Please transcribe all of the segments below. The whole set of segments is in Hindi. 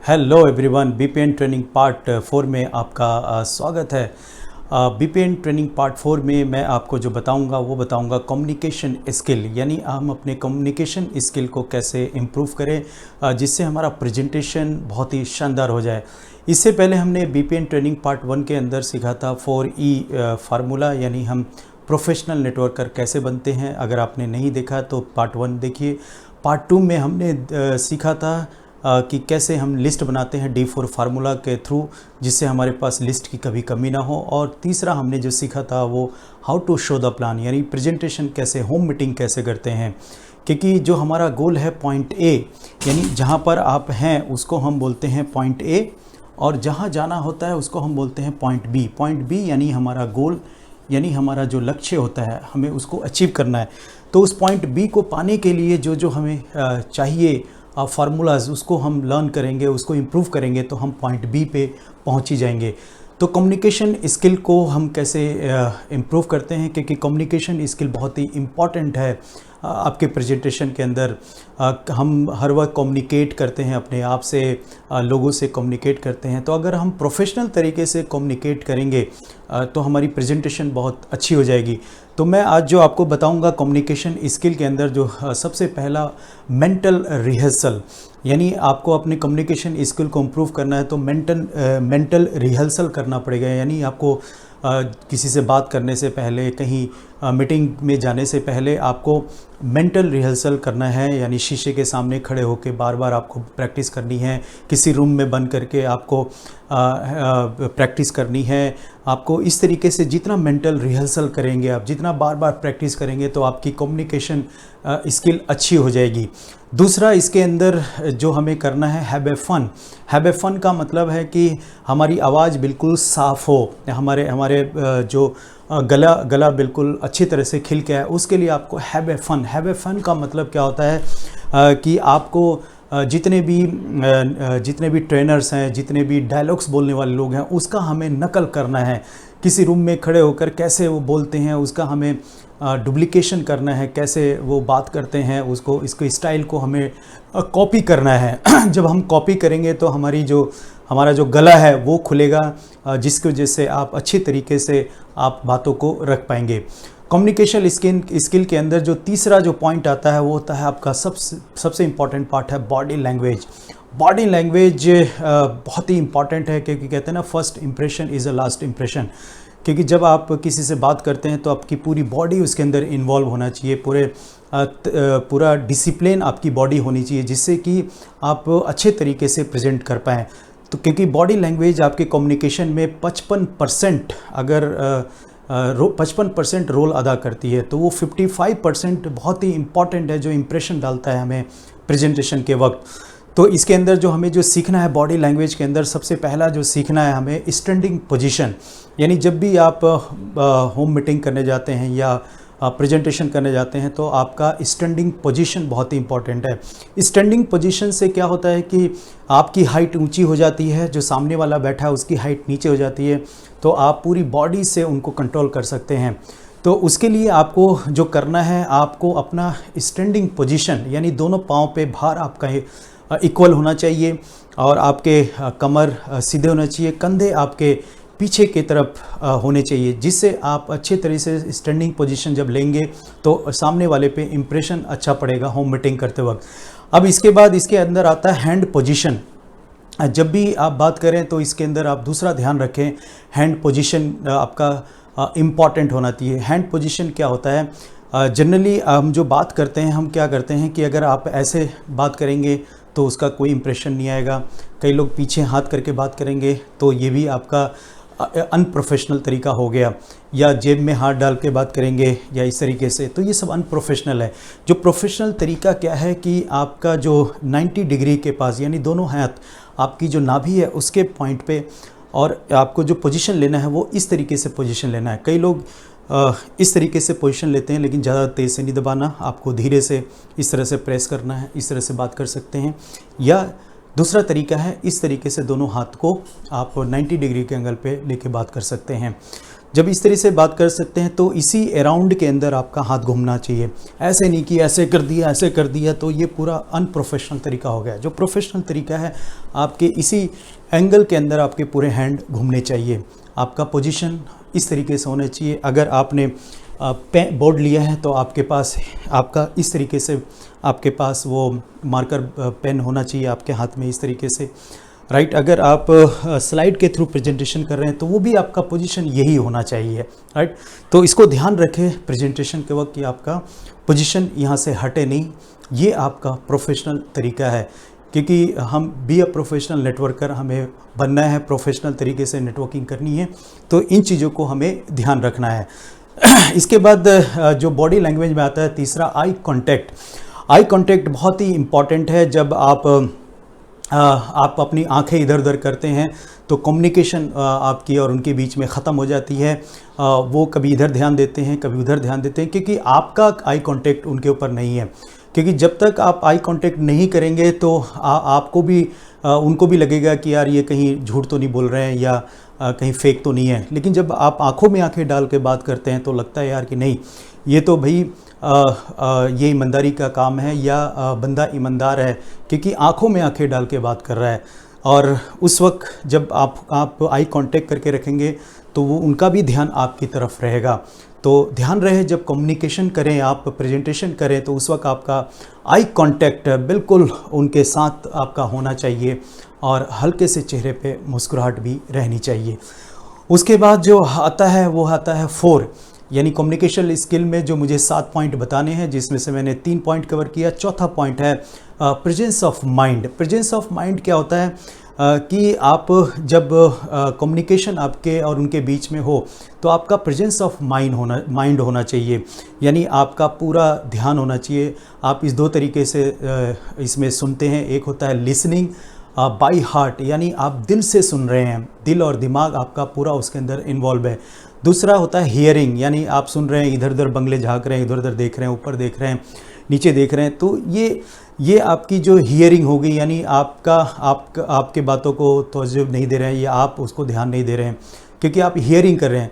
Hello everyone, BPN training part 4 में आपका स्वागत है। बीपीएन ट्रेनिंग पार्ट 4 में मैं आपको जो बताऊंगा वो बताऊंगा कम्युनिकेशन स्किल, यानी हम अपने कम्युनिकेशन स्किल को कैसे इम्प्रूव करें जिससे हमारा प्रेजेंटेशन बहुत ही शानदार हो जाए। इससे पहले हमने बीपीएन ट्रेनिंग पार्ट 1 के अंदर सीखा था 4E फार्मूला, यानी हम प्रोफेशनल नेटवर्कर कैसे बनते हैं। अगर आपने नहीं देखा तो पार्ट 1 देखिए। पार्ट 2 में हमने सीखा था कि कैसे हम लिस्ट बनाते हैं D4 फार्मूला के थ्रू, जिससे हमारे पास लिस्ट की कभी कमी ना हो। और तीसरा हमने जो सीखा था वो how to show the plan, यानी प्रेजेंटेशन कैसे, होम मीटिंग कैसे करते हैं। क्योंकि जो हमारा गोल है पॉइंट ए, यानी जहाँ पर आप हैं उसको हम बोलते हैं पॉइंट ए, और जहाँ जाना होता है उसको हम बोलते हैं पॉइंट बी। पॉइंट बी यानी हमारा गोल, यानी हमारा जो लक्ष्य होता है हमें उसको अचीव करना है। तो उस पॉइंट बी को पाने के लिए जो जो हमें चाहिए फार्मूलाज, उसको हम लर्न करेंगे, उसको इम्प्रूव करेंगे तो हम पॉइंट बी पे पहुंच ही जाएंगे। तो कम्युनिकेशन स्किल को हम कैसे इम्प्रूव करते हैं, क्योंकि कम्युनिकेशन स्किल बहुत ही इम्पॉर्टेंट है आपके प्रेजेंटेशन के अंदर। हम हर वक्त कम्युनिकेट करते हैं अपने आप से, लोगों से कम्युनिकेट करते हैं। तो अगर हम प्रोफेशनल तरीके से कम्युनिकेट करेंगे तो हमारी प्रेजेंटेशन बहुत अच्छी हो जाएगी। तो मैं आज जो आपको बताऊंगा कम्युनिकेशन स्किल के अंदर, जो सबसे पहला मेंटल रिहर्सल, यानी आपको अपने कम्युनिकेशन स्किल को इम्प्रूव करना है तो मेंटल रिहर्सल करना पड़ेगा। यानी आपको किसी से बात करने से पहले, कहीं मीटिंग में जाने से पहले आपको मेंटल रिहर्सल करना है, यानी शीशे के सामने खड़े होकर बार बार आपको प्रैक्टिस करनी है। किसी रूम में बंद करके आपको प्रैक्टिस करनी है। आपको इस तरीके से जितना मेंटल रिहर्सल करेंगे आप, जितना बार बार प्रैक्टिस करेंगे तो आपकी कम्युनिकेशन स्किल अच्छी हो जाएगी। दूसरा, इसके अंदर जो हमें करना है, have a fun. Have a fun का मतलब है कि हमारी आवाज़ बिल्कुल साफ़ हो, हमारे जो गला बिल्कुल अच्छी तरह से खिल के आए, उसके लिए आपको have a fun. Have a fun का मतलब क्या होता है कि आपको जितने भी ट्रेनर्स हैं, जितने भी डायलॉग्स बोलने वाले लोग हैं, उसका हमें नकल करना है। किसी रूम में खड़े होकर कैसे वो बोलते हैं उसका हमें डुप्लीकेशन करना है, कैसे वो बात करते हैं इसको स्टाइल को हमें कॉपी करना है। जब हम कॉपी करेंगे तो हमारा जो गला है वो खुलेगा, जिसकी वजह से आप अच्छी तरीके से आप बातों को रख पाएंगे। कम्युनिकेशन स्किल के अंदर जो तीसरा जो पॉइंट आता है वो होता है आपका सबसे इम्पॉर्टेंट पार्ट है बॉडी लैंग्वेज। बॉडी लैंग्वेज बहुत ही इम्पॉर्टेंट है, क्योंकि कहते हैं ना, first impression is a last impression. क्योंकि जब आप किसी से बात करते हैं तो आपकी पूरी बॉडी उसके अंदर इन्वॉल्व होना चाहिए, पूरा डिसिप्लिन आपकी बॉडी होनी चाहिए, जिससे कि आप अच्छे तरीके से प्रेजेंट कर पाएँ। तो क्योंकि बॉडी लैंग्वेज आपके कम्युनिकेशन में 55% अगर 55% रोल अदा करती है, तो वो 55% बहुत ही इम्पॉर्टेंट है, जो इम्प्रेशन डालता है हमें प्रेजेंटेशन के वक्त। तो इसके अंदर जो हमें सीखना है बॉडी लैंग्वेज के अंदर, सबसे पहला जो सीखना है हमें स्टैंडिंग पोजीशन। यानी जब भी आप होम मीटिंग करने जाते हैं या प्रेजेंटेशन करने जाते हैं तो आपका स्टैंडिंग पोजीशन बहुत ही इंपॉर्टेंट है। स्टैंडिंग पोजीशन से क्या होता है कि आपकी हाइट ऊंची हो जाती है, जो सामने वाला बैठा है उसकी हाइट नीचे हो जाती है, तो आप पूरी बॉडी से उनको कंट्रोल कर सकते हैं। तो उसके लिए आपको जो करना है, आपको अपना स्टैंडिंग पोजीशन, यानी दोनों पाँव पे भार आपका इक्वल होना चाहिए, और आपके कमर सीधे होना चाहिए, कंधे आपके पीछे की तरफ होने चाहिए, जिससे आप अच्छे तरह से स्टैंडिंग पोजीशन जब लेंगे तो सामने वाले पे इम्प्रेशन अच्छा पड़ेगा होम मीटिंग करते वक्त। अब इसके बाद इसके अंदर आता है हैंड पोजीशन। जब भी आप बात करें तो इसके अंदर आप दूसरा ध्यान रखें, हैंड पोजीशन आपका इम्पॉर्टेंट होना चाहिए। हैंड पोजीशन क्या होता है, जनरली हम जो बात करते हैं, हम क्या करते हैं कि अगर आप ऐसे बात करेंगे तो उसका कोई इम्प्रेशन नहीं आएगा। कई लोग पीछे हाथ करके बात करेंगे तो ये भी आपका अनप्रोफेशनल तरीका हो गया, या जेब में हाथ डाल के बात करेंगे या इस तरीके से, तो ये सब अनप्रोफेशनल है। जो प्रोफेशनल तरीका क्या है कि आपका जो 90 डिग्री के पास, यानी दोनों हाथ आपकी जो नाभि है उसके पॉइंट पे, और आपको जो पोजीशन लेना है वो इस तरीके से पोजीशन लेना है। कई लोग इस तरीके से पोजीशन लेते हैं, लेकिन ज़्यादा तेज़ से नहीं दबाना, आपको धीरे से इस तरह से प्रेस करना है, इस तरह से बात कर सकते हैं। या दूसरा तरीका है, इस तरीके से दोनों हाथ को आप 90 डिग्री के एंगल पे लेके बात कर सकते हैं। जब इस तरह से बात कर सकते हैं तो इसी अराउंड के अंदर आपका हाथ घूमना चाहिए। ऐसे नहीं कि ऐसे कर दिया तो ये पूरा अनप्रोफेशनल तरीका हो गया। जो प्रोफेशनल तरीका है, आपके इसी एंगल के अंदर आपके पूरे हैंड घूमने चाहिए। आपका पोजीशन इस तरीके से होना चाहिए। अगर आपने बोर्ड लिया है तो आपके पास आपका इस तरीके से आपके पास वो मार्कर पेन होना चाहिए आपके हाथ में, इस तरीके से, राइट। अगर आप स्लाइड के थ्रू प्रेजेंटेशन कर रहे हैं तो वो भी आपका पोजीशन यही होना चाहिए, राइट। तो इसको ध्यान रखें प्रेजेंटेशन के वक्त कि आपका पोजीशन यहाँ से हटे नहीं। ये आपका प्रोफेशनल तरीका है, क्योंकि हम बी अ प्रोफेशनल नेटवर्कर, हमें बनना है, प्रोफेशनल तरीके से नेटवर्किंग करनी है, तो इन चीज़ों को हमें ध्यान रखना है। इसके बाद जो बॉडी लैंग्वेज में आता है तीसरा, आई कांटेक्ट। आई कांटेक्ट बहुत ही इम्पॉर्टेंट है। जब आप अपनी आंखें इधर उधर करते हैं तो कम्युनिकेशन आपकी और उनके बीच में ख़त्म हो जाती है। वो कभी इधर ध्यान देते हैं, कभी उधर ध्यान देते हैं, क्योंकि आपका आई कांटेक्ट उनके ऊपर नहीं है। क्योंकि जब तक आप आई कांटेक्ट नहीं करेंगे तो आपको भी उनको भी लगेगा कि यार ये कहीं झूठ तो नहीं बोल रहे हैं या कहीं फेक तो नहीं है। लेकिन जब आप आंखों में आंखें डाल के बात करते हैं तो लगता है यार कि नहीं, ये तो भाई ये ईमानदारी का काम है या बंदा ईमानदार है, क्योंकि आंखों में आंखें डाल के बात कर रहा है। और उस वक्त जब आप आई कांटेक्ट करके रखेंगे तो वो उनका भी ध्यान आपकी तरफ रहेगा। तो ध्यान रहे, जब कम्युनिकेशन करें, आप प्रेजेंटेशन करें, तो उस वक्त आपका आई कांटेक्ट बिल्कुल उनके साथ आपका होना चाहिए और हल्के से चेहरे पे मुस्कुराहट भी रहनी चाहिए। उसके बाद जो आता है वो आता है 4, यानी कम्युनिकेशन स्किल में जो मुझे 7 पॉइंट बताने हैं, जिसमें से मैंने 3 पॉइंट कवर किया। चौथा पॉइंट है presence of mind. Presence of mind क्या होता है कि आप जब कम्युनिकेशन आपके और उनके बीच में हो तो आपका प्रेजेंस ऑफ माइंड होना चाहिए, यानी आपका पूरा ध्यान होना चाहिए। आप इस 2 तरीके से इसमें सुनते हैं। एक होता है लिसनिंग बाय हार्ट, यानी आप दिल से सुन रहे हैं, दिल और दिमाग आपका पूरा उसके अंदर इन्वॉल्व है। दूसरा होता है हियरिंग, यानी आप सुन रहे हैं, इधर उधर बंगले झाँक रहे हैं, इधर उधर देख रहे हैं, ऊपर देख रहे हैं, नीचे देख रहे हैं, तो ये आपकी जो हियरिंग होगी, यानी आपके बातों को तवज्जो नहीं दे रहे हैं या आप उसको ध्यान नहीं दे रहे हैं, क्योंकि आप हियरिंग कर रहे हैं।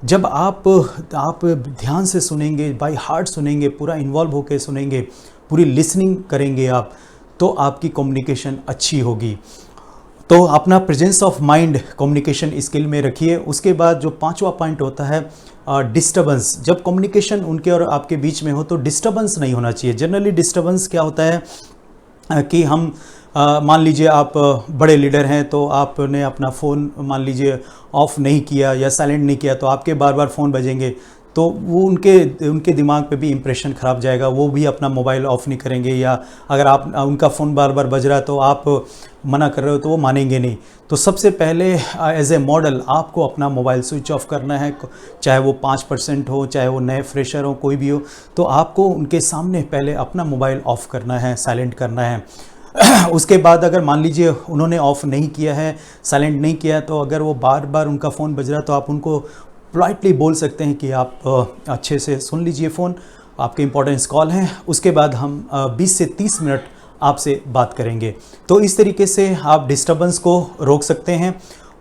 जब आप ध्यान से सुनेंगे, बाय हार्ट सुनेंगे, पूरा इन्वॉल्व होकर सुनेंगे, पूरी लिसनिंग करेंगे आप, तो आपकी कम्युनिकेशन अच्छी होगी। तो अपना presence of mind communication skill में रखिए। उसके बाद जो 5वां पॉइंट होता है डिस्टर्बेंस। जब कम्युनिकेशन उनके और आपके बीच में हो तो डिस्टर्बेंस नहीं होना चाहिए। जनरली डिस्टर्बेंस क्या होता है कि हम मान लीजिए आप बड़े लीडर हैं तो आपने अपना फ़ोन मान लीजिए ऑफ़ नहीं किया या साइलेंट नहीं किया, तो आपके बार बार फ़ोन बजेंगे, तो वो उनके दिमाग पे भी इम्प्रेशन ख़राब जाएगा। वो भी अपना मोबाइल ऑफ़ नहीं करेंगे, या अगर आप उनका फ़ोन बार बार बज रहा है तो आप मना कर रहे हो तो वो मानेंगे नहीं। तो सबसे पहले एज ए मॉडल आपको अपना मोबाइल स्विच ऑफ करना है, चाहे वो 5% हो, चाहे वो नए फ्रेशर हो, कोई भी हो, तो आपको उनके सामने पहले अपना मोबाइल ऑफ़ करना है, साइलेंट करना है। उसके बाद अगर मान लीजिए उन्होंने ऑफ़ नहीं किया है, साइलेंट नहीं किया, तो अगर वो बार बार उनका फ़ोन बज रहा है तो आप उनको पोलाइटली बोल सकते हैं कि आप अच्छे से सुन लीजिए फ़ोन, आपके इंपॉर्टेंस कॉल हैं। उसके बाद हम 20 से 30 मिनट आपसे बात करेंगे। तो इस तरीके से आप डिस्टर्बेंस को रोक सकते हैं।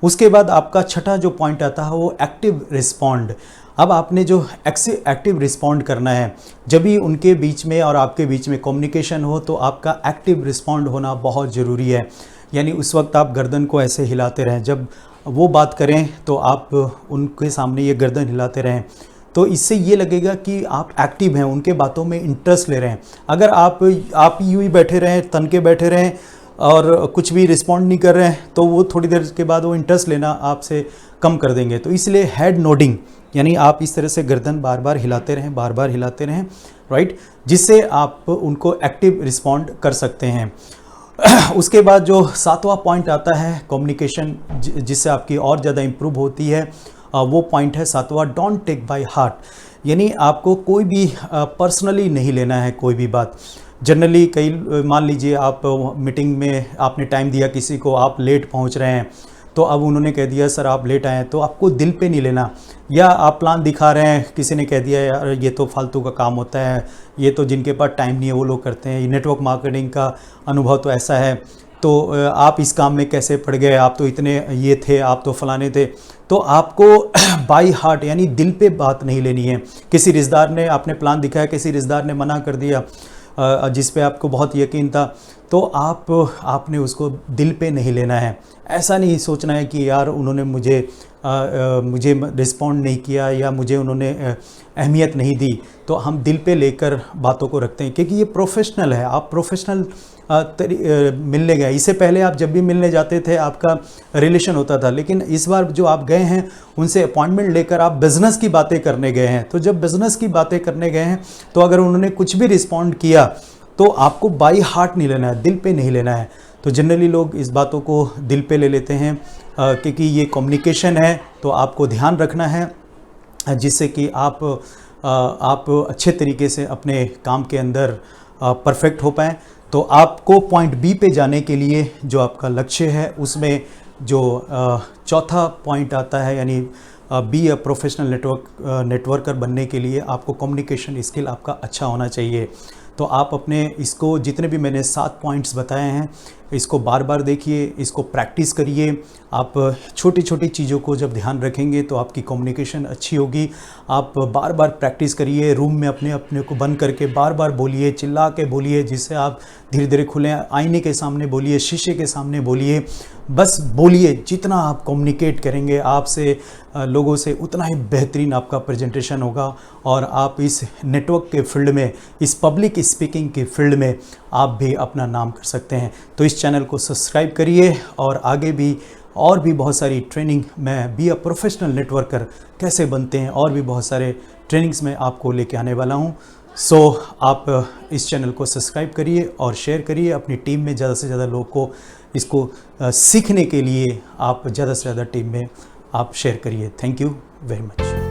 उसके बाद आपका छठा जो पॉइंट आता है वो एक्टिव रिस्पॉन्ड। अब आपने जो एक्टिव रिस्पॉन्ड करना है, जब भी उनके बीच में और आपके बीच में कम्युनिकेशन हो तो आपका एक्टिव रिस्पॉन्ड होना बहुत ज़रूरी है। यानी उस वक्त आप गर्दन को ऐसे हिलाते रहें, जब वो बात करें तो आप उनके सामने ये गर्दन हिलाते रहें, तो इससे ये लगेगा कि आप एक्टिव हैं, उनके बातों में इंटरेस्ट ले रहे हैं। अगर आप यूँ ही बैठे रहें, तन के बैठे रहें और कुछ भी रिस्पॉन्ड नहीं कर रहे हैं, तो वो थोड़ी देर के बाद वो इंटरेस्ट लेना आपसे कम कर देंगे। तो इसलिए हेड नोडिंग, यानी आप इस तरह से गर्दन बार बार हिलाते रहें, बार बार हिलाते रहें, राइट, जिससे आप उनको एक्टिव रिस्पॉन्ड कर सकते हैं। उसके बाद जो 7वां पॉइंट आता है कम्युनिकेशन, जिससे आपकी और ज़्यादा इम्प्रूव होती है, वो पॉइंट है 7वां, डोंट टेक बाय हार्ट। यानी आपको कोई भी पर्सनली नहीं लेना है कोई भी बात। जनरली मान लीजिए आप मीटिंग में आपने टाइम दिया किसी को, आप लेट पहुंच रहे हैं, तो अब उन्होंने कह दिया सर आप लेट आए हैं, तो आपको दिल पे नहीं लेना। या आप प्लान दिखा रहे हैं, किसी ने कह दिया यार ये तो फालतू का काम होता है, ये तो जिनके पास टाइम नहीं है वो लोग करते हैं, ये नेटवर्क मार्केटिंग का अनुभव तो ऐसा है, तो आप इस काम में कैसे पड़ गए, आप तो इतने ये थे, आप तो फलाने थे। तो आपको बाई हार्ट यानी दिल पे बात नहीं लेनी है। किसी रिश्तेदार ने आपने प्लान दिखाया, किसी रिश्तेदार ने मना कर दिया जिस पे आपको बहुत यकीन था, तो आपने उसको दिल पे नहीं लेना है। ऐसा नहीं सोचना है कि यार उन्होंने मुझे रिस्पॉन्ड नहीं किया या मुझे उन्होंने अहमियत नहीं दी, तो हम दिल पे लेकर बातों को रखते हैं, क्योंकि ये प्रोफेशनल है। आप प्रोफेशनल मिलने गए, इससे पहले आप जब भी मिलने जाते थे आपका रिलेशन होता था, लेकिन इस बार जो आप गए हैं उनसे अपॉइंटमेंट लेकर आप बिज़नेस की बातें करने गए हैं। तो जब बिज़नेस की बातें करने गए हैं तो अगर उन्होंने कुछ भी रिस्पॉन्ड किया तो आपको बाई हार्ट नहीं लेना है, दिल पे नहीं लेना है। तो जनरली लोग इस बातों को दिल पे ले लेते हैं, क्योंकि ये कम्युनिकेशन है, तो आपको ध्यान रखना है जिससे कि आप अच्छे तरीके से अपने काम के अंदर परफेक्ट हो पाएँ। तो आपको पॉइंट बी पे जाने के लिए जो आपका लक्ष्य है उसमें जो चौथा पॉइंट आता है, यानी बी अ प्रोफेशनल नेटवर्कर बनने के लिए आपको कम्युनिकेशन स्किल आपका अच्छा होना चाहिए। तो आप अपने इसको जितने भी मैंने 7 पॉइंट्स बताए हैं, इसको बार बार देखिए, इसको प्रैक्टिस करिए। आप छोटी छोटी चीज़ों को जब ध्यान रखेंगे तो आपकी कम्युनिकेशन अच्छी होगी। आप बार बार प्रैक्टिस करिए, रूम में अपने को बंद करके बार बार बोलिए, चिल्ला के बोलिए, जिससे आप धीरे धीरे खुलें। आईने के सामने बोलिए, शीशे के सामने बोलिए, बस बोलिए। जितना आप कम्युनिकेट करेंगे आपसे लोगों से, उतना ही बेहतरीन आपका प्रेजेंटेशन होगा और आप इस नेटवर्क के फील्ड में, इस पब्लिक स्पीकिंग के फील्ड में आप भी अपना नाम कर सकते हैं। तो इस चैनल को सब्सक्राइब करिए और आगे भी और भी बहुत सारी ट्रेनिंग, मैं बी अ प्रोफेशनल नेटवर्कर कैसे बनते हैं, और भी बहुत सारे ट्रेनिंग्स में आपको लेके आने वाला हूं। सो आप इस चैनल को सब्सक्राइब करिए और शेयर करिए अपनी टीम में, ज़्यादा से ज़्यादा लोग को इसको सीखने के लिए आप ज़्यादा से ज़्यादा टीम में आप शेयर करिए। Thank you very much.